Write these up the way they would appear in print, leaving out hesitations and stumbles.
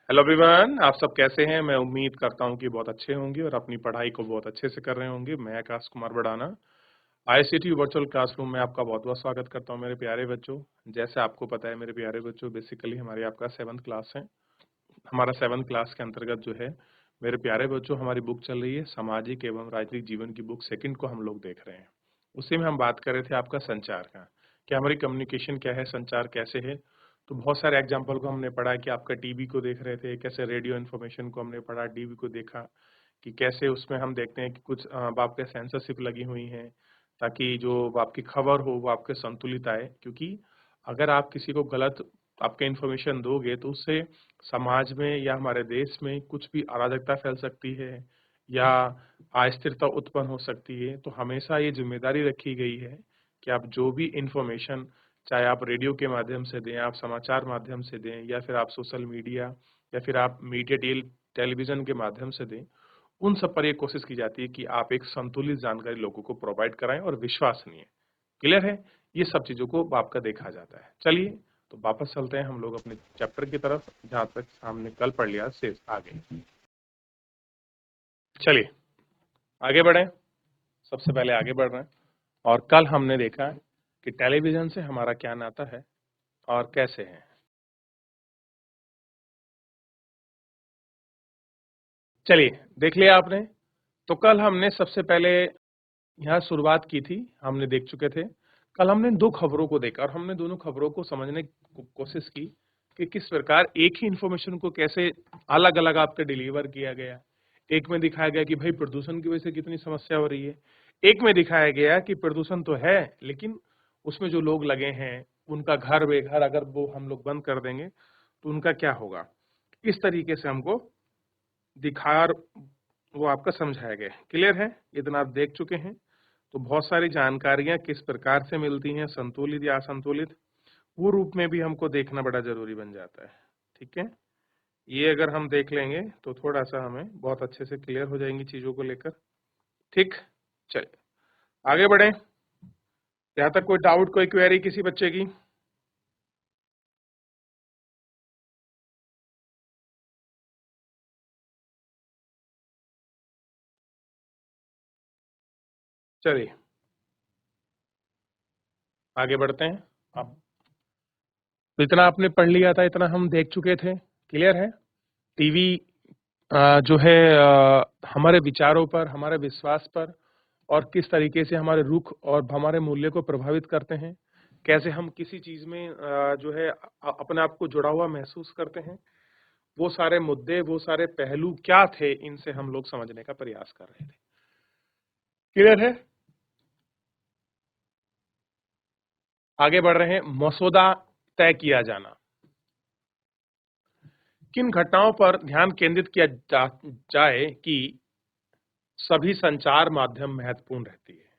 Hello everyone, आप सब कैसे हैं? मैं उम्मीद करता हूं कि बहुत अच्छे होंगे और अपनी पढ़ाई को बहुत अच्छे से कर रहे होंगे। मैं Akash Kumar Badana ICT virtual classroom में आपका बहुत-बहुत स्वागत करता हूं मेरे प्यारे बच्चों। जैसे आपको पता है मेरे प्यारे बच्चों, बेसिकली हमारी आपका 7th क्लास है। हमारा 7th क्लास के अंतर्गत जो है मेरे प्यारे बच्चों, हमारी बुक चल रही है सामाजिक एवं राजनीतिक जीवन की बुक सेकंड को हम लोग देख रहे हैं। उसी में हम बात कर रहे थे आपका संचार का, कि हमारी कम्युनिकेशन क्या है, संचार कैसे है। तो बहुत सारे एग्जाम्पल को हमने पढ़ा कि आपका टीवी को देख रहे थे, कैसे रेडियो इन्फॉर्मेशन को हमने पढ़ा, टीवी को देखा कि कैसे उसमें हम देखते हैं कि कुछ आपके सेंसरशिप लगी हुई हैं, ताकि जो आपकी खबर हो वो आपके संतुलित आए। क्योंकि अगर आप किसी को गलत आपके इन्फॉर्मेशन दोगे तो उससे समाज में या हमारे देश में कुछ भी अराजकता फैल सकती है या अस्थिरता उत्पन्न हो सकती है। तो हमेशा ये जिम्मेदारी रखी गई है कि आप जो भी इंफॉर्मेशन, चाहे आप रेडियो के माध्यम से दें, आप समाचार माध्यम से दें, या फिर आप सोशल मीडिया या फिर आप मीडिया टेलीविजन के माध्यम से दें, उन सब पर ये कोशिश की जाती है कि आप एक संतुलित जानकारी लोगों को प्रोवाइड कराएं और विश्वसनीय। क्लियर है? ये सब चीजों को आपका देखा जाता है। चलिए, तो वापस चलते हैं हम लोग अपने चैप्टर की तरफ, जहां तक हमने कल पढ़ लिया शेष आगे। चलिए आगे बढ़े। सबसे पहले आगे बढ़ रहे हैं, और कल हमने देखा कि टेलीविजन से हमारा क्या नाता है और कैसे है। चलिए, देख लिया आपने। तो कल हमने सबसे पहले यहाँ शुरुआत की थी, हमने देख चुके थे। कल हमने दो खबरों को देखा और हमने दोनों खबरों को समझने की कोशिश की कि किस प्रकार एक ही इंफॉर्मेशन को कैसे अलग-अलग आपके डिलीवर किया गया। एक में दिखाया गया कि भाई प्रदूषण की वजह से कितनी समस्या हो रही है। एक में दिखाया गया कि प्रदूषण तो है, लेकिन उसमें जो लोग लगे हैं, उनका घर-बेघर अगर वो हम लोग बंद कर देंगे, तो उनका क्या होगा? इस तरीके से हमको दिखाया और वो आपका समझाया गया है। क्लियर है? इतना आप देख चुके हैं। तो बहुत सारी जानकारियाँ किस प्रकार से मिलती हैं, संतुलित या असंतुलित, वो रूप में भी हमको देखना बड़ा ज़रूरी बन जाता है। ठीक है? ये अगर हम देख लेंगे तो थोड़ा-सा हमें बहुत अच्छे से क्लियर हो जाएँगी चीज़ों को लेकर। ठीक? चलिए, आगे बढ़ें। यहाँ तक कोई डाउट, कोई क्वेरी किसी बच्चे की? चलिए, आगे बढ़ते हैं। अब इतना आपने पढ़ लिया था, इतना हम देख चुके थे। क्लियर है? टीवी जो है हमारे विचारों पर, हमारे विश्वास पर और किस तरीके से हमारे रुख और हमारे मूल्य को प्रभावित करते हैं। कैसे हम किसी चीज़ में जो है अपने आप को जुड़ा हुआ महसूस करते हैं। वो सारे मुद्दे, वो सारे पहलू क्या थे, इनसे हम लोग समझने का प्रयास कर रहे थे। क्लियर है? आगे बढ़ रहे हैं। मसौदा तय किया जाना। किन घटनाओं पर ध्यान केंद्रित किया जाए कि सभी संचार माध्यम महत्वपूर्ण रहती है?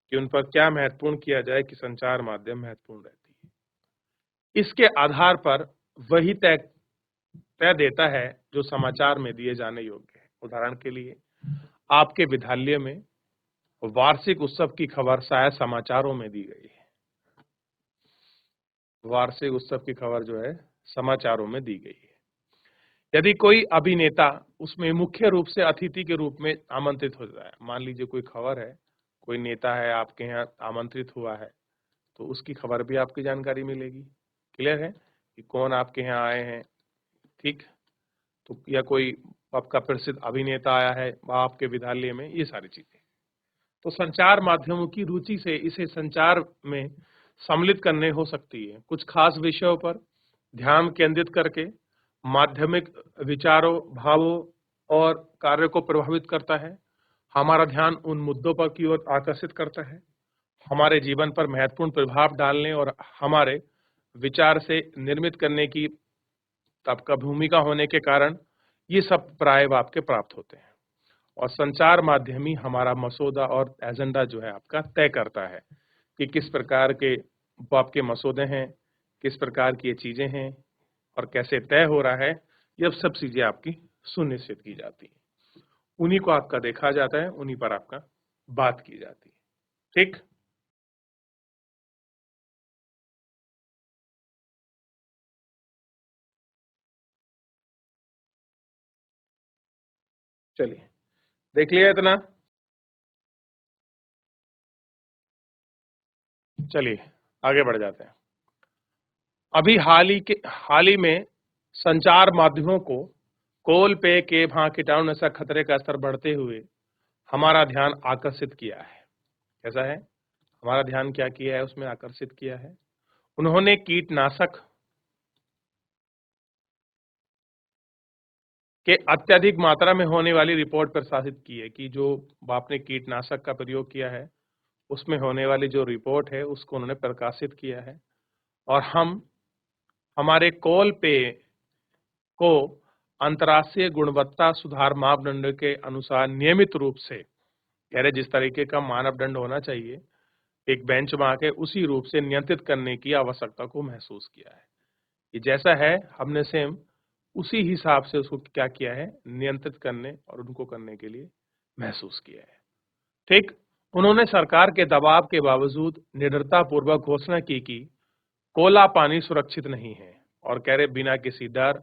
कि उन पर क्या महत्वपूर्ण किया जाए कि संचार माध्यम महत्वपूर्ण रहती है। इसके आधार पर वही तय तय देता है जो समाचार में दिए जाने योग्य है। उदाहरण के लिए, आपके विद्यालय में वार्षिक उत्सव की खबर शायद समाचारों में दी गई है। वार्षिक उत्सव की खबर जो है समाचारों में दी गई है। यदि कोई अभिनेता उसमें मुख्य रूप से अतिथि के रूप में आमंत्रित हो जाए, मान लीजिए कोई खबर है, कोई नेता है आपके यहाँ आमंत्रित हुआ है, तो उसकी खबर भी आपकी जानकारी मिलेगी। क्लियर है कि कौन आपके यहाँ आए हैं। ठीक? तो या कोई आपका प्रसिद्ध अभिनेता आया है आपके विद्यालय में, ये सारी चीजें। तो संचार माध्यमों की रुचि से इसे संचार में सम्मिलित करने हो सकती है। कुछ खास विषयों पर ध्यान केंद्रित करके माध्यमिक विचारों, भावों और कार्य को प्रभावित करता है। हमारा ध्यान उन मुद्दों पर की ओर आकर्षित करता है, हमारे जीवन पर महत्वपूर्ण प्रभाव डालने और हमारे विचार से निर्मित करने की आपका भूमिका होने के कारण ये सब प्राय आपके प्राप्त होते हैं। और संचार माध्यम ही हमारा मसौदा और एजेंडा जो है आपका तय करता है कि किस प्रकार के वो आपके मसौदे हैं, किस प्रकार की ये चीजें हैं और कैसे तय हो रहा है। ये सब चीजें आपकी सुनिश्चित की जाती है, उन्हीं को आपका देखा जाता है, उन्हीं पर आपका बात की जाती है। ठीक? चलिए, देख लिया इतना। चलिए आगे बढ़ जाते हैं। अभी हाल ही में संचार माध्यमों को कोल पे के वहां कीटाणु नाशक खतरे का स्तर बढ़ते हुए हमारा ध्यान आकर्षित किया है। कैसा है? हमारा ध्यान क्या किया है? उसमें आकर्षित किया है। उन्होंने कीटनाशक के अत्यधिक मात्रा में होने वाली रिपोर्ट प्रकाशित की है कि जो आपने कीटनाशक का प्रयोग किया है उसमें होने वाली जो रिपोर्ट है उसको उन्होंने प्रकाशित किया है। और हम हमारे कॉल पे को अंतर्राष्ट्रीय गुणवत्ता सुधार मापदंडों के अनुसार नियमित रूप से, कह रहे जिस तरीके का मानदंड होना चाहिए एक बेंचमार्क है, उसी रूप से नियंत्रित करने की आवश्यकता को महसूस किया है। ये जैसा है हमने सेम उसी हिसाब से उसको क्या किया है, नियंत्रित करने और उनको करने के लिए महसूस किया है। ठीक, उन्होंने सरकार के दबाव के बावजूद निडरता पूर्वक घोषणा की कि कोला पानी सुरक्षित नहीं है। और कह रहे बिना किसी डर,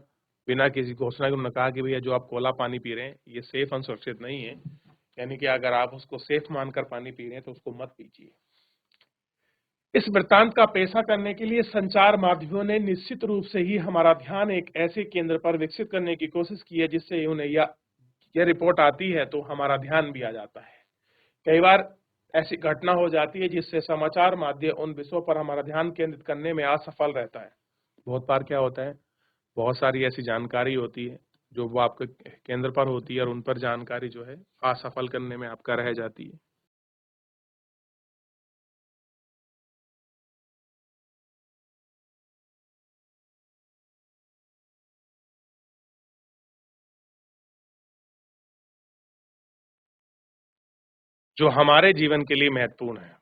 बिना किसी घोषणा के उन्होंने कहा कि भैया जो आप कोला पानी पी रहे हैं ये सेफ एंड सुरक्षित नहीं है, यानी कि अगर आप उसको सेफ मानकर पानी पी रहे हैं तो उसको मत पीजिए। इस वृत्तांत का पेशा करने के लिए संचार माध्यमों ने निश्चित रूप से ही हमारा ध्यान एक ऐसे केंद्र पर विकसित करने की कोशिश की है जिससे उन्हें यह रिपोर्ट आती है तो हमारा ध्यान भी आ जाता है। कई बार ऐसी घटना हो जाती है जिससे समाचार माध्यम उन विषयों पर हमारा ध्यान केंद्रित करने में असफल रहता है। बहुत बार क्या होता है, बहुत सारी ऐसी जानकारी होती है जो वो आपके केंद्र पर होती है और उन पर जानकारी जो है असफल करने में आपका रह जाती है। जो हमारे जीवन के लिए महत्वपूर्ण है।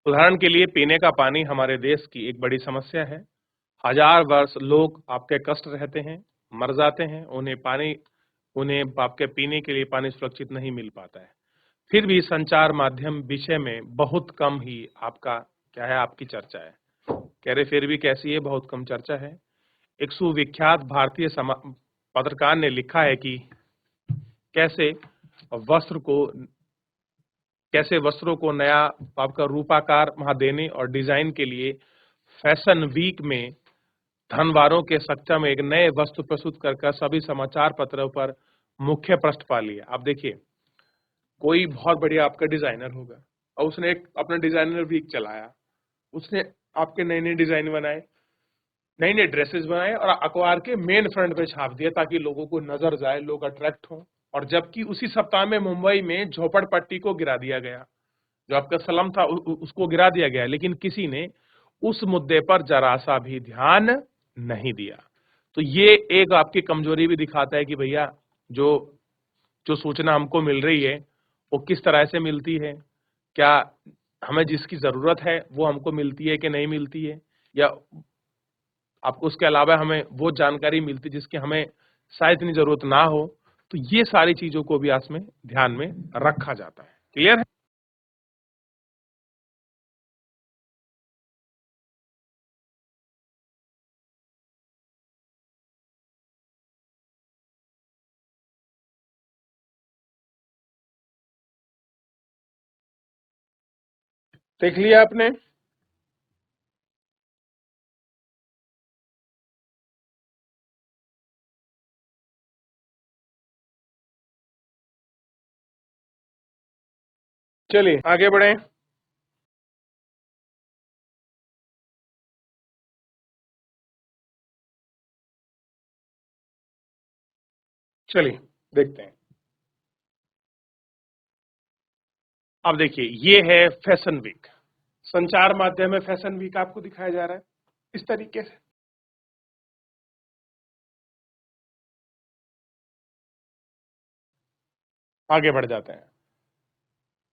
उदाहरण के लिए पीने का पानी हमारे देश की एक बड़ी समस्या है। हजार वर्ष लोग आपके कष्ट रहते हैं, मर जाते हैं, उन्हें आपके पीने के लिए पानी सुरक्षित नहीं मिल पाता है। फिर भी संचार माध्यम विषय में बहुत कम ही आपका क्या है, आपकी चर्चा है। कह रहे फिर भी कैसी है, बहुत कम चर्चा है। एक सुविख्यात भारतीय पत्रकार ने लिखा है कि कैसे वस्त्र को कैसे वस्त्रों को नया आपका रूपाकार वहां देने और डिजाइन के लिए फैशन वीक में धनवारों के सक्षम एक नए वस्त्र प्रस्तुत कर सभी समाचार पत्रों पर मुख्य पृष्ठ पा लिया। आप देखिए, कोई बहुत बढ़िया आपका डिजाइनर होगा और उसने एक अपना डिजाइनर वीक चलाया, उसने आपके नए नए डिजाइन बनाए, नई नई ड्रेसेस बनाए और अखबार के मेन फ्रंट पे छाप दिया ताकि लोगों को नजर जाए, लोग अट्रैक्ट हों। और जबकि उसी सप्ताह में मुंबई में झोपड़पट्टी को गिरा दिया गया, जो आपका स्लम था उसको गिरा दिया गया, लेकिन किसी ने उस मुद्दे पर जरा सा भी ध्यान नहीं दिया। तो ये एक आपकी कमजोरी भी दिखाता है कि भैया जो जो सूचना हमको मिल रही है वो किस तरह से मिलती है, क्या हमें जिसकी जरूरत है वो हमको मिलती है कि नहीं मिलती है, या आपको उसके अलावा हमें वो जानकारी मिलती जिसकी हमें शायद इतनी जरूरत ना हो। तो ये सारी चीजों को भी इसमें ध्यान में रखा जाता है। क्लियर है? देख लिया आपने? चलिए आगे बढ़े। चलिए देखते हैं। अब देखिए, ये है फैशन वीक। संचार माध्यम में फैशन वीक आपको दिखाया जा रहा है इस तरीके से। आगे बढ़ जाते हैं।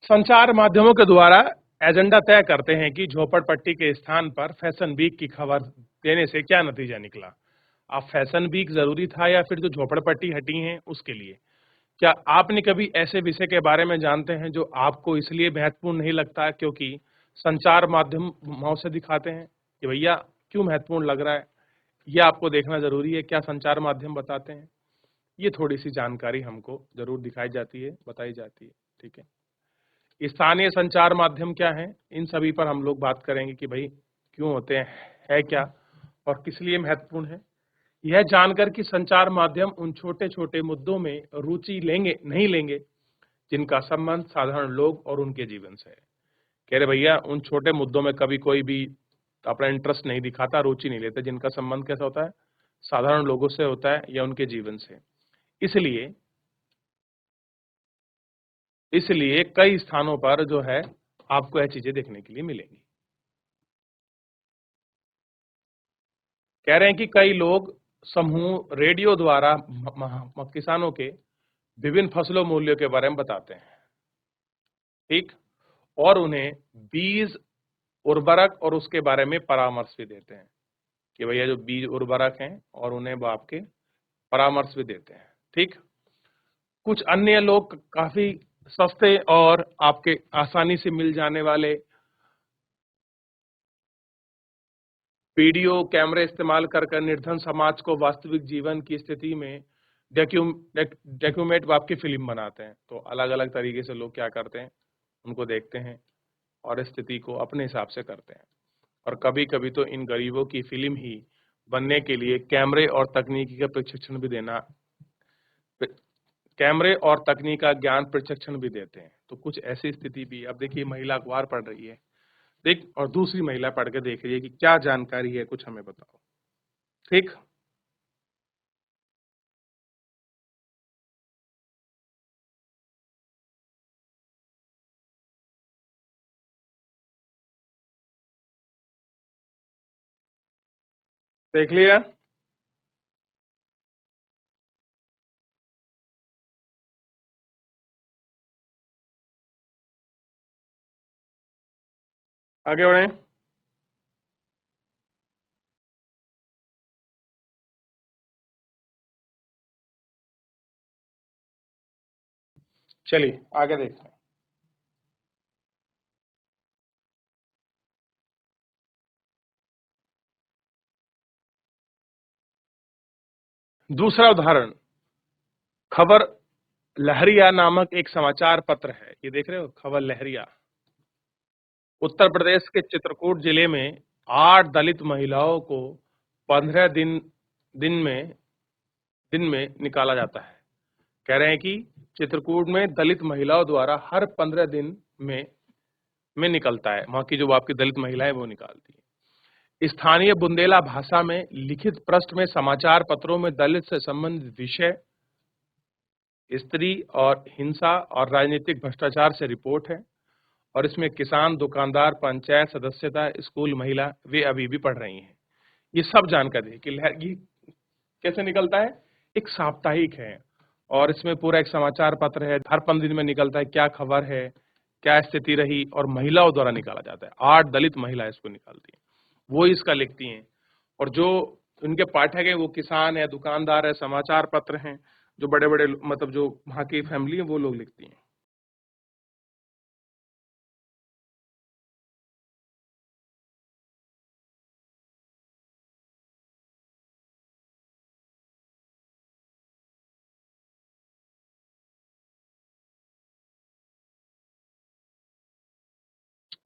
संचार माध्यमों के द्वारा एजेंडा तय करते हैं कि झोपड़पट्टी के स्थान पर फैशन वीक की खबर देने से क्या नतीजा निकला। अब फैशन वीक जरूरी था या फिर जो झोपड़पट्टी हटी हैं उसके लिए? क्या आपने कभी ऐसे विषय के बारे में जानते हैं जो आपको इसलिए महत्वपूर्ण नहीं लगता है क्योंकि संचार माध्यम से दिखाते हैं कि भैया क्यों महत्वपूर्ण लग रहा है, यह आपको देखना जरूरी है, क्या संचार माध्यम बताते हैं। ये थोड़ी-सी जानकारी हमको ज़रूर दिखाई जाती है, बताई जाती है, ठीक है। स्थानीय संचार माध्यम क्या हैं? इन सभी पर हम लोग बात करेंगे कि भई क्यों होते हैं, है क्या और किस लिए महत्वपूर्ण है? यह जानकर कि संचार माध्यम उन छोटे-छोटे मुद्दों में रुचि लेंगे, नहीं लेंगे, जिनका संबंध साधारण लोग और उनके जीवन से है। कह रहे भैया उन छोटे मुद्दों में कभी कोई भी अपना इंटरेस्ट नहीं दिखाता, रुचि नहीं लेता, जिनका संबंध कैसा होता है? साधारण लोगों से होता है या उनके जीवन से। इसलिए इसलिए कई स्थानों पर जो है आपको यह चीजें देखने के लिए मिलेंगी। कह रहे हैं कि कई लोग समूह रेडियो द्वारा किसानों के विभिन्न फसलों मूल्यों के बारे में बताते हैं, ठीक, और उन्हें बीज, उर्वरक और उसके बारे में परामर्श भी देते हैं कि भैया जो बीज उर्वरक हैं और उन्हें वो आपके परामर्श भी देते हैं, ठीक। कुछ अन्य लोग काफी सस्ते और आपके आसानी से मिल जाने वाले वीडियो कैमरे इस्तेमाल कर निर्धन समाज को वास्तविक जीवन की स्थिति में डॉक्यूमेंट आपकी फिल्म बनाते हैं। तो अलग अलग तरीके से लोग क्या करते हैं, उनको देखते हैं और स्थिति को अपने हिसाब से करते हैं। और कभी कभी तो इन गरीबों की फिल्म ही बनने के लिए कैमरे और तकनीकी का प्रशिक्षण भी कैमरे और तकनीक का ज्ञान प्रशिक्षण भी देते हैं। तो कुछ ऐसी स्थिति भी, अब देखिए महिला अखबार पढ़ रही है, देख, और दूसरी महिला पढ़ के देख रही है कि क्या जानकारी है, कुछ हमें बताओ, ठीक। देख लिया। आगे बढ़े। चलिए आगे देखते हैं। दूसरा उदाहरण, खबर लहरिया नामक एक समाचार पत्र है। ये देख रहे हो, खबर लहरिया। उत्तर प्रदेश के चित्रकूट जिले में 8 दलित महिलाओं को 15 दिन में निकाला जाता है। कह रहे हैं कि चित्रकूट में दलित महिलाओं द्वारा हर 15 दिन में निकलता है। वहां की जो आपकी दलित महिलाएं वो निकालती है। स्थानीय बुंदेला भाषा में लिखित पृष्ठ में समाचार पत्रों में दलित से संबंधित विषय, स्त्री और हिंसा और राजनीतिक भ्रष्टाचार से रिपोर्ट है। और इसमें किसान, दुकानदार, पंचायत सदस्यता, स्कूल महिला वे अभी भी पढ़ रही हैं। ये सब जानकारी कि ये कैसे निकलता है, एक साप्ताहिक है और इसमें पूरा एक समाचार पत्र है। हर 15 दिन में निकलता है, क्या खबर है, क्या स्थिति रही, और महिलाओं द्वारा निकाला जाता है। 8 दलित महिला इसको निकालती हैं, वो इसका लिखती हैं। और जो उनके पाठक हैं वो किसान है, दुकानदार है, समाचार पत्र हैं, जो बड़े बड़े मतलब जो वहाँ की फैमिली है वो लोग लिखती हैं।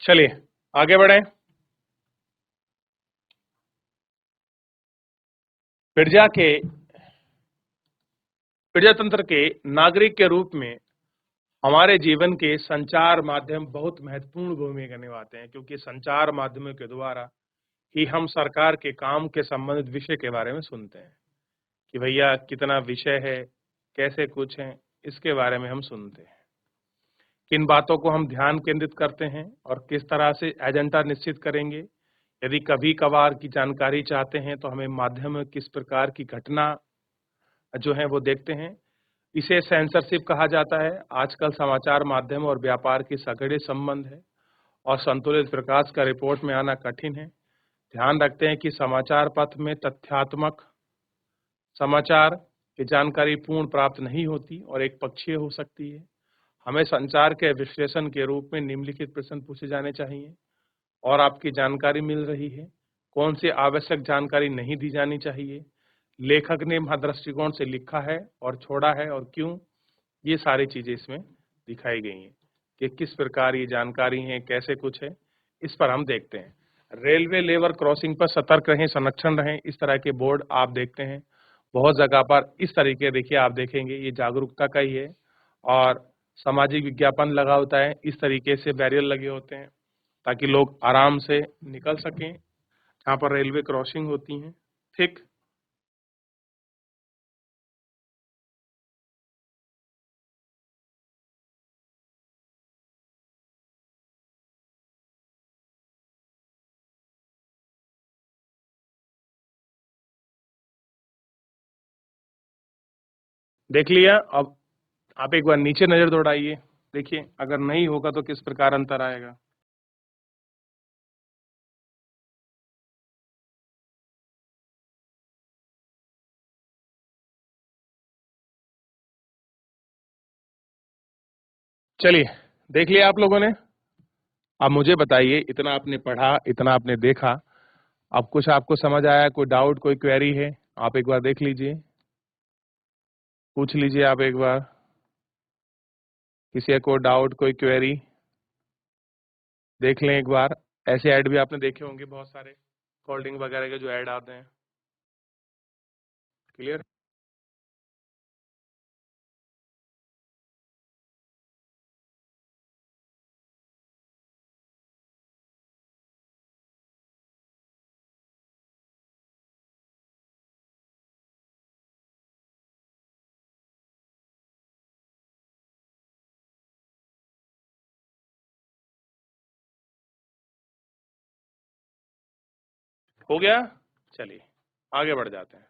चलिए आगे बढ़े। प्रजा के प्रजातंत्र के नागरिक के रूप में हमारे जीवन के संचार माध्यम बहुत महत्वपूर्ण भूमिका निभाते हैं, क्योंकि संचार माध्यमों के द्वारा ही हम सरकार के काम के संबंधित विषय के बारे में सुनते हैं कि भैया कितना विषय है, कैसे कुछ है, इसके बारे में हम सुनते हैं। किन बातों को हम ध्यान केंद्रित करते हैं और किस तरह से एजेंडा निश्चित करेंगे। यदि कभी कभार की जानकारी चाहते हैं तो हमें माध्यम में किस प्रकार की घटना जो है वो देखते हैं। इसे सेंसरशिप कहा जाता है। आजकल समाचार माध्यम और व्यापार की सघड़े संबंध है और संतुलित प्रकाश का रिपोर्ट में आना कठिन है। ध्यान रखते हैं कि समाचार पत्र में तथ्यात्मक समाचार की जानकारी पूर्ण प्राप्त नहीं होती और एक पक्षीय हो सकती है। हमें संचार के विश्लेषण के रूप में निम्नलिखित प्रश्न पूछे जाने चाहिए। और आपकी जानकारी मिल रही है, कौन सी आवश्यक जानकारी नहीं दी जानी चाहिए, लेखक ने वहाँ दृष्टिकोण से लिखा है और छोड़ा है और क्यों, ये सारी चीजें इसमें दिखाई गई हैं कि किस प्रकार ये जानकारी है, कैसे कुछ है, इस पर हम देखते हैं। रेलवे लेवल क्रॉसिंग पर सतर्क रहें, संरक्षण रहें, इस तरह के बोर्ड आप देखते हैं बहुत जगह पर। इस तरीके देखिए आप देखेंगे, ये जागरूकता का ही है। और सामाजिक विज्ञापन लगा होता है, इस तरीके से बैरियर लगे होते हैं ताकि लोग आराम से निकल सकें जहाँ पर रेलवे क्रॉसिंग होती हैं। ठीक, देख लिया। अब आप एक बार नीचे नजर दौड़ाइए, देखिए अगर नहीं होगा तो किस प्रकार अंतर आएगा। चलिए, देख लिया आप लोगों ने। अब मुझे बताइए, इतना आपने पढ़ा, इतना आपने देखा, अब कुछ आपको समझ आया? कोई डाउट, कोई क्वेरी है? आप एक बार देख लीजिए, पूछ लीजिए आप एक बार। किसी को डाउट, कोई क्वेरी, देख लें एक बार। ऐसे ऐड भी आपने देखे होंगे बहुत सारे, कोल्ड ड्रिंक वगैरह के जो ऐड आते हैं। क्लियर? हो गया? चलिए आगे बढ़ जाते हैं।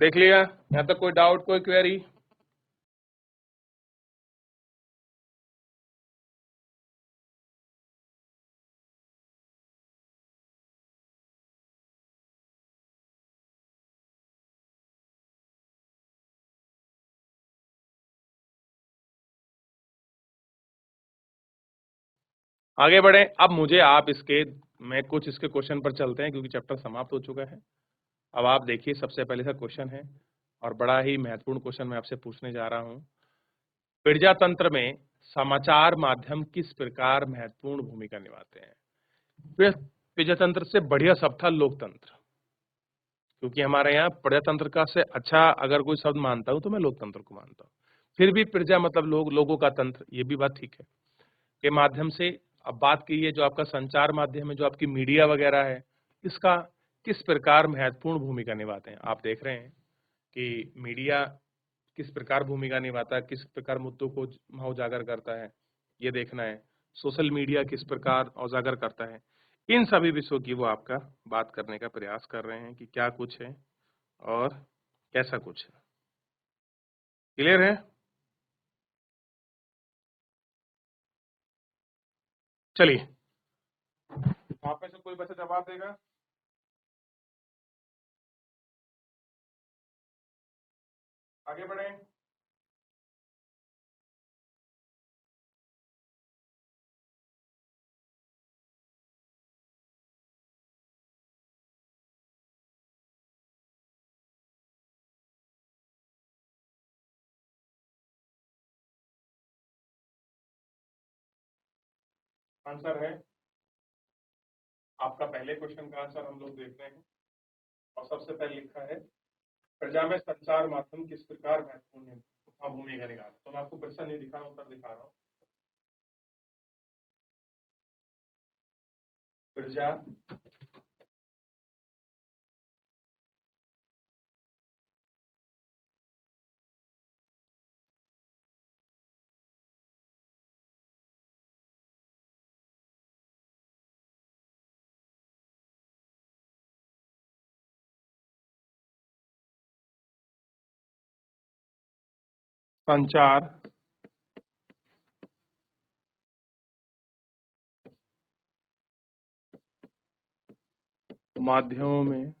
देख लिया? यहाँ तक कोई डाउट, कोई क्वेरी? आगे बढ़े। अब मुझे आप इसके, मैं कुछ इसके क्वेश्चन पर चलते हैं क्योंकि चैप्टर समाप्त हो चुका है। अब आप देखिए, सबसे पहले का क्वेश्चन है और बड़ा ही महत्वपूर्ण क्वेश्चन मैं आपसे पूछने जा रहा हूं। प्रजातंत्र में समाचार माध्यम किस प्रकार महत्वपूर्ण भूमिका निभाते हैं? प्रजातंत्र से बढ़िया शब्द था लोकतंत्र, क्योंकि हमारे यहाँ प्रजातंत्र का से अच्छा अगर कोई शब्द मानता हूं तो मैं लोकतंत्र को मानता हूं। फिर भी प्रजा मतलब लोग, लोगों का तंत्र, ये भी बात ठीक है, के माध्यम से। अब बात की है जो आपका संचार माध्यम है, जो आपकी मीडिया वगैरह है, इसका किस प्रकार महत्वपूर्ण भूमिका निभाते हैं? आप देख रहे हैं कि मीडिया किस प्रकार भूमिका निभाता है, किस प्रकार मुद्दों को वहाँ उजागर करता है, ये देखना है। सोशल मीडिया किस प्रकार उजागर करता है, इन सभी विषयों की वो आपका बात करने का प्रयास कर रहे हैं कि क्या कुछ है और कैसा कुछ है। क्लियर है? चलिए, आप में से कोई बच्चा जवाब देगा? आगे बढ़े। आंसर है, आपका पहले क्वेश्चन का आंसर हम लोग देखते हैं। और सबसे पहले लिखा है, प्रजा में संचार माध्यम किस प्रकार महत्वपूर्ण है, भूमिका निभाता है। तो मैं आपको प्रश्न नहीं दिखा रहा हूँ, उत्तर दिखा रहा हूँ। प्रजा संचार माध्यमों में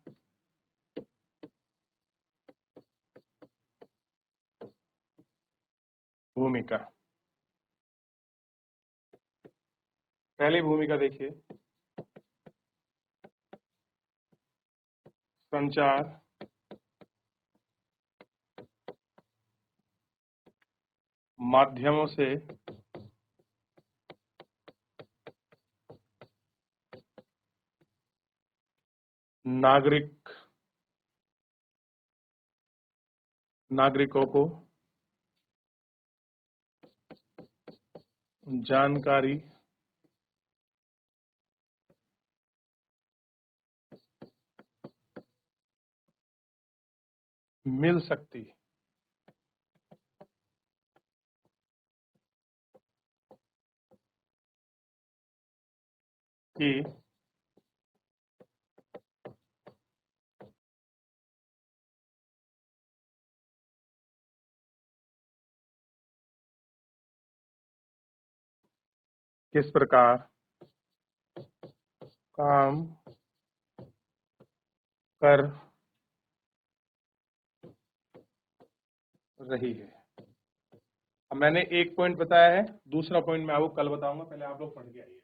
भूमिका पहली भूमिका देखिए, संचार माध्यमों से नागरिकों को जानकारी मिल सकती कि किस प्रकार काम कर रही है। अब मैंने एक पॉइंट बताया है, दूसरा पॉइंट मैं आपको कल बताऊंगा, पहले आप लोग पढ़ के आइए।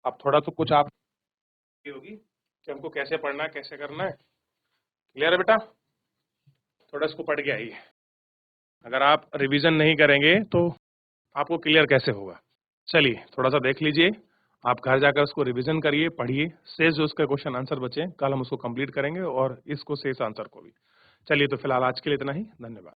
अब थोड़ा तो कुछ आप होगी कि हमको कैसे पढ़ना है, कैसे करना है। क्लियर है बेटा? थोड़ा इसको पढ़ के आइए। अगर आप रिवीजन नहीं करेंगे तो आपको क्लियर कैसे होगा। चलिए थोड़ा सा देख लीजिए, आप घर जाकर उसको रिवीजन करिए, पढ़िए, शेष जो उसके क्वेश्चन आंसर बचे कल हम उसको कंप्लीट करेंगे और इसको शेष आंसर को भी। चलिए तो फिलहाल आज के लिए इतना ही, धन्यवाद।